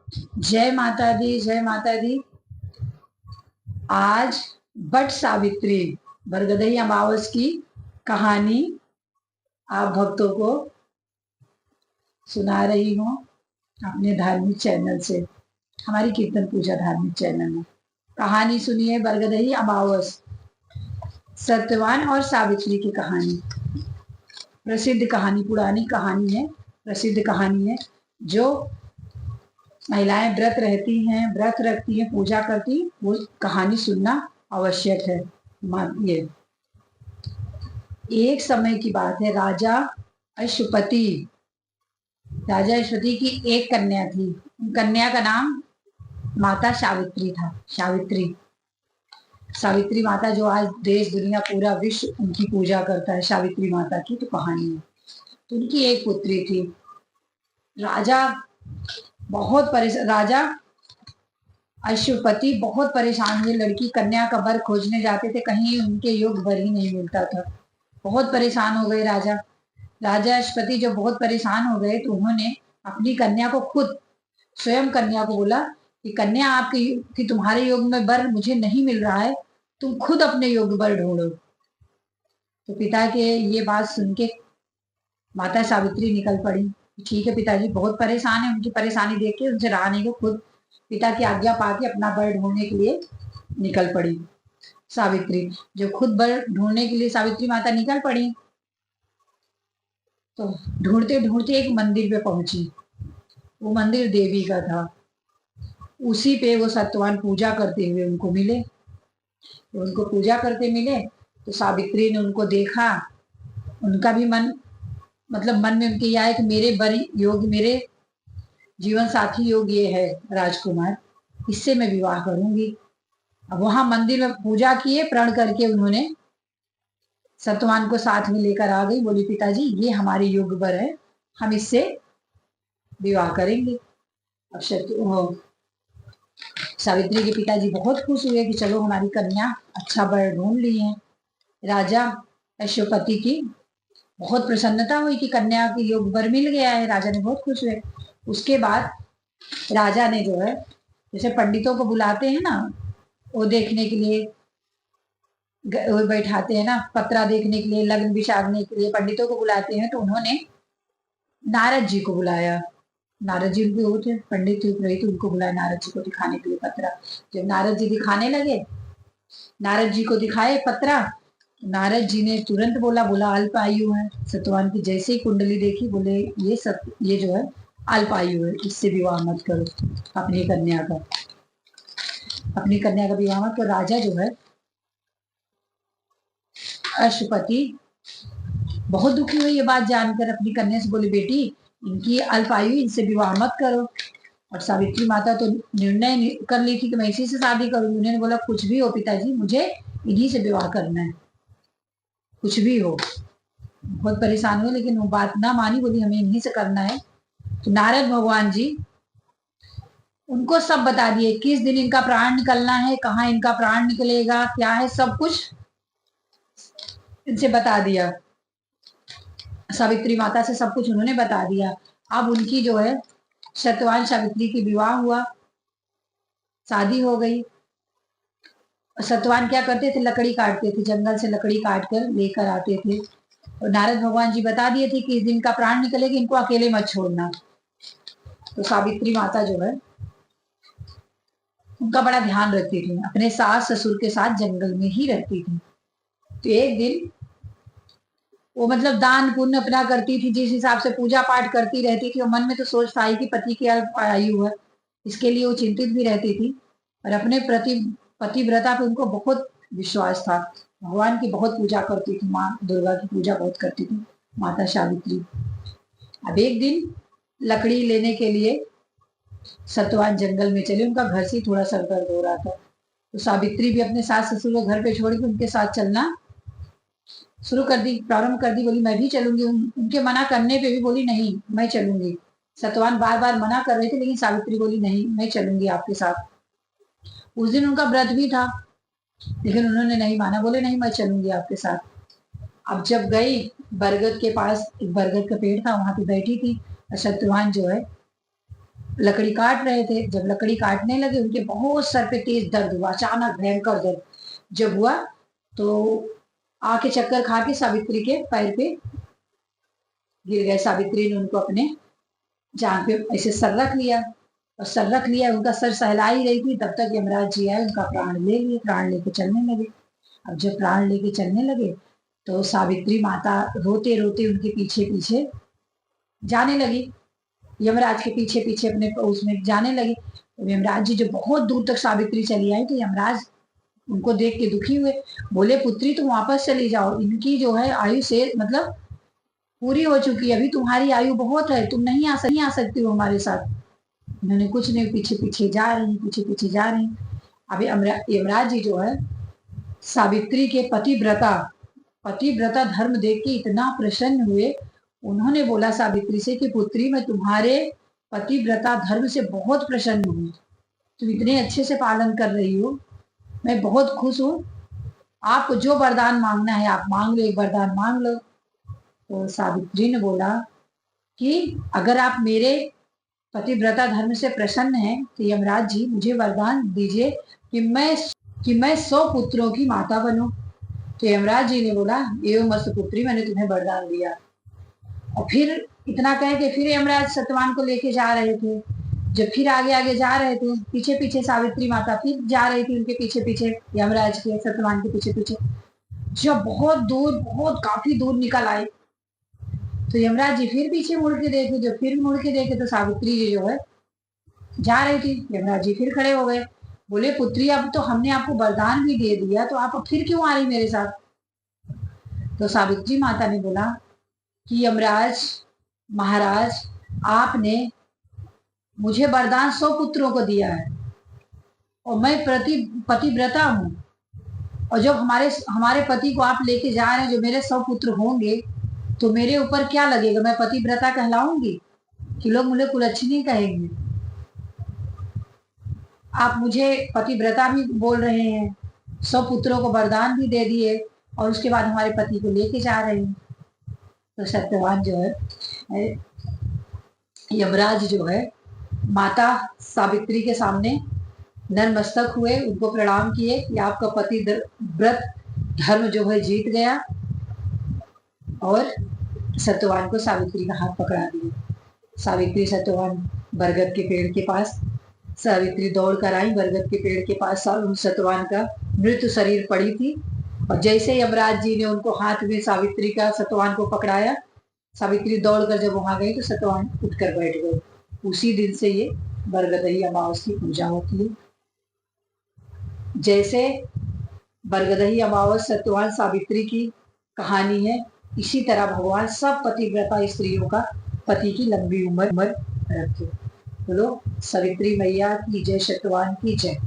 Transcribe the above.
जय माता दी, जय माता दी। आज बट सावित्री बरगदई अमावस की कहानी आप भक्तों को सुना रही हूँ अपने धार्मिक चैनल से, हमारी कीर्तन पूजा धार्मिक चैनल में। कहानी सुनिए, बरगदई अमावस, सत्यवान और सावित्री की कहानी। प्रसिद्ध कहानी, पुरानी कहानी है, प्रसिद्ध कहानी है। जो महिलाएं व्रत रहती हैं, व्रत रखती हैं, पूजा करती, वो कहानी सुनना आवश्यक है। ये एक समय की बात है। राजा अश्वपति की एक कन्या थी। कन्या का नाम माता सावित्री था। सावित्री माता, जो आज देश दुनिया पूरा विश्व उनकी पूजा करता है, सावित्री माता की तो कहानी है। तो उनकी एक पुत्री थी। राजा अश्वपति बहुत परेशान हुए। लड़की कन्या का वर खोजने जाते थे, कहीं उनके योग्य वर ही नहीं मिलता था। बहुत परेशान हो गए राजा अश्वपति जब बहुत परेशान हो गए तो उन्होंने अपनी कन्या को खुद, स्वयं कन्या को बोला कि कन्या, आपकी तुम्हारे योग में वर मुझे नहीं मिल रहा है, तुम खुद अपने योग वर ढूंढो। तो पिता के ये बात सुन के माता सावित्री निकल पड़ी। ठीक है पिताजी बहुत परेशान है, उनकी परेशानी देख के उनसे रहा नहीं, को खुद पिता की आज्ञा पाके अपना वर ढूंढने के लिए निकल पड़ी। सावित्री जो खुद वर ढूंढने के लिए सावित्री माता निकल पड़ी, तो ढूंढते ढूंढते एक मंदिर पे पहुंची। वो मंदिर देवी का था। उसी पे वो सत्यवान पूजा करते हुए उनको मिले। तो उनको पूजा करते मिले तो सावित्री ने उनको देखा। उनका भी मन में उनके यह है कि मेरे वर योग, मेरे जीवन साथी योग ये है राजकुमार, इससे मैं विवाह करूंगी। अब वहां मंदिर में पूजा किए, प्रण करके उन्होंने सत्यवान को साथ में लेकर आ गई। बोली पिताजी ये हमारे योग वर है, हम इससे विवाह करेंगे। अब सावित्री के पिताजी बहुत खुश हुए कि चलो हमारी कन्या अच्छा वर ढूंढ ली है। राजा अश्वपति की बहुत प्रसन्नता हुई कि कन्या की योग वर मिल गया है। राजा ने बहुत खुश हुए। उसके बाद राजा ने जो है, जैसे पंडितों को बुलाते हैं ना, वो देखने के लिए वो बैठाते हैं ना, पत्रा देखने के लिए, लग्न बिछाने के लिए पंडितों को बुलाते हैं, तो उन्होंने नारद जी को बुलाया। नारद जी उनके वो थे, पंडित पुरोहित, उनको बुलाया नारद जी को दिखाने के लिए पत्रा। जब नारद जी दिखाने लगे, नारद जी को दिखाए पत्रा, नारद जी ने तुरंत बोला अल्प आयु है। सत्यवान की जैसे ही कुंडली देखी, बोले ये जो है अल्प आयु है, इससे विवाह मत करो अपनी कन्या का विवाह मत। तो राजा जो है अश्वपति बहुत दुखी हुई ये बात जानकर। अपनी कन्या से बोले बेटी इनकी अल्प आयु, इनसे विवाह मत करो। और सावित्री माता तो निर्णय कर ली थी कि मैं इसी से शादी करूंगी। उन्होंने बोला कुछ भी हो पिताजी, मुझे इन्हीं से विवाह करना है, कुछ भी हो। बहुत परेशान हुए लेकिन वो बात ना मानी, बोली हमें इन्हीं से करना है। तो नारद भगवान जी उनको सब बता दिए, किस दिन इनका प्राण निकलना है, कहाँ इनका प्राण निकलेगा, क्या है, सब कुछ इनसे बता दिया। सावित्री माता से सब कुछ उन्होंने बता दिया। अब उनकी जो है सत्यवान सावित्री की विवाह हुआ, शादी हो गई। सत्यवान क्या करते थे, लकड़ी काटते थे, जंगल से लकड़ी काट कर लेकर आते थे। और नारद भगवान जी बता दिए थे कि इस दिन का प्राण निकलेगा, इनको अकेले मत छोड़ना। तो सावित्री माता जो है उनका बड़ा ध्यान रखती थी, अपने सास ससुर के साथ जंगल में ही रहती थी। तो एक दिन वो दान पुण्य अपना करती थी, जिस हिसाब से पूजा पाठ करती रहती थी। और मन में तो सोच था कि पति की अल्प आयु है, इसके लिए वो चिंतित भी रहती थी। और अपने प्रति पतिव्रता पे उनको बहुत विश्वास था। भगवान की बहुत पूजा करती थी, माँ दुर्गा की पूजा बहुत करती थी माता सावित्री। अब एक दिन लकड़ी लेने के लिए सत्यवान जंगल में चले। उनका घर से थोड़ा सर दर्द हो रहा था, तो सावित्री भी अपने सास ससुर को घर पे छोड़ के उनके साथ चलना प्रारंभ कर दी। बोली मैं भी चलूंगी। उनके मना करने पे भी बोली नहीं मैं चलूंगी। सत्यवान बार बार मना कर रहे थे, लेकिन सावित्री बोली नहीं मैं चलूंगी आपके साथ। उस दिन उनका व्रत भी था, लेकिन उन्होंने नहीं माना, बोले नहीं मैं चलूंगी आपके साथ। अब जब गई, बरगद के पास एक बरगद का पेड़ था, वहां पे बैठी थी। सत्यवान जो है लकड़ी काट रहे थे। जब लकड़ी काटने लगे उनके बहुत सर पे तेज दर्द हुआ, अचानक भयंकर दर्द जब हुआ तो आके चक्कर खा के सावित्री के पैर पे गिर गए। सावित्री ने उनको अपने जान पे ऐसे सर रख लिया और सर रख लिया, उनका सर सहला ही रही थी, तब तक यमराज जी आए, उनका प्राण ले लिए, प्राण लेके चलने लगे। अब जब प्राण लेके चलने लगे तो सावित्री माता रोते रोते उनके पीछे पीछे जाने लगी, यमराज के पीछे पीछे अपने उसमें जाने लगी। तो यमराज जी जब बहुत दूर तक सावित्री चली आई तो यमराज उनको देख के दुखी हुए, बोले पुत्री तुम वापस चली जाओ, इनकी जो है आयु से मतलब पूरी हो चुकी है, अभी तुम्हारी आयु बहुत है, तुम नहीं आ सकती हो हमारे साथ। उन्होंने कुछ नहीं, पीछे पीछे जा रही, पीछे पीछे जा रही। अभी यमराज जी जो है सावित्री के पतिव्रता धर्म देख के इतना प्रसन्न हुए, उन्होंने बोला सावित्री से कि पुत्री मैं तुम्हारे पतिव्रता धर्म से बहुत प्रसन्न हूँ, तुम इतने अच्छे से पालन कर रही हो, मैं बहुत खुश हूँ, आपको जो वरदान मांगना है आप मांग लो, एक वरदान मांग लो। तो सावित्री ने बोला कि अगर आप मेरे पतिव्रता धर्म से प्रसन्न हैं तो यमराज जी मुझे वरदान दीजिए कि मैं 100 पुत्रों की माता बनूं। तो यमराज जी ने बोला एवं मस्त पुत्री, मैंने तुम्हें वरदान दिया। और फिर इतना कह के फिर यमराज सत्यवान को लेके जा रहे थे। जब फिर आगे आगे जा रहे थे, पीछे पीछे सावित्री माता फिर जा रही थी उनके पीछे पीछे, यमराज के सत्यवान के पीछे पीछे। जब बहुत काफी दूर निकल आए तो यमराज जी फिर पीछे मुड़ के देखे, जब फिर मुड़ के देखे तो सावित्री जी जो है जा रही थी। यमराज जी फिर खड़े हो गए, बोले पुत्री अब तो हमने आपको वरदान भी दे दिया, तो आप फिर क्यों आ रही मेरे साथ? तो सावित्री माता ने बोला कि यमराज महाराज आपने मुझे वरदान 100 पुत्रों को दिया है और मैं पतिव्रता हूँ, और जब हमारे पति को आप लेके जा रहे हैं, जो मेरे 100 पुत्र होंगे तो मेरे ऊपर क्या लगेगा, मैं पतिव्रता कहलाऊंगी कि लोग मुझे कुलच्छनी कहेंगे? आप मुझे पतिव्रता भी बोल रहे हैं, 100 पुत्रों को वरदान भी दे दिए और उसके बाद हमारे पति को लेके जा रहे हैं। तो सत्यवान जो है यमराज जो है माता सावित्री के सामने नतमस्तक हुए, उनको प्रणाम किए कि आपका पति व्रत धर्म जो है जीत गया, और सत्यवान को सावित्री का हाथ पकड़ा दिया। सावित्री सत्यवान बरगद के पेड़ के पास, सावित्री दौड़ कर आई बरगद के पेड़ के पास, सत्यवान का मृत शरीर पड़ी थी, और जैसे यमराज जी ने उनको हाथ में सावित्री का सत्यवान को पकड़ाया, सावित्री दौड़कर जब वहां गई तो सत्यवान उठकर बैठ गए। उसी दिन से ये बरगदही अमावस की पूजा होती है। जैसे बरगदही अमावस सत्यवान सावित्री की कहानी है, इसी तरह भगवान सब पतिव्रता स्त्रियों का पति की लंबी उम्र रखे। बोलो सावित्री मैया की जय, सत्यवान की जय।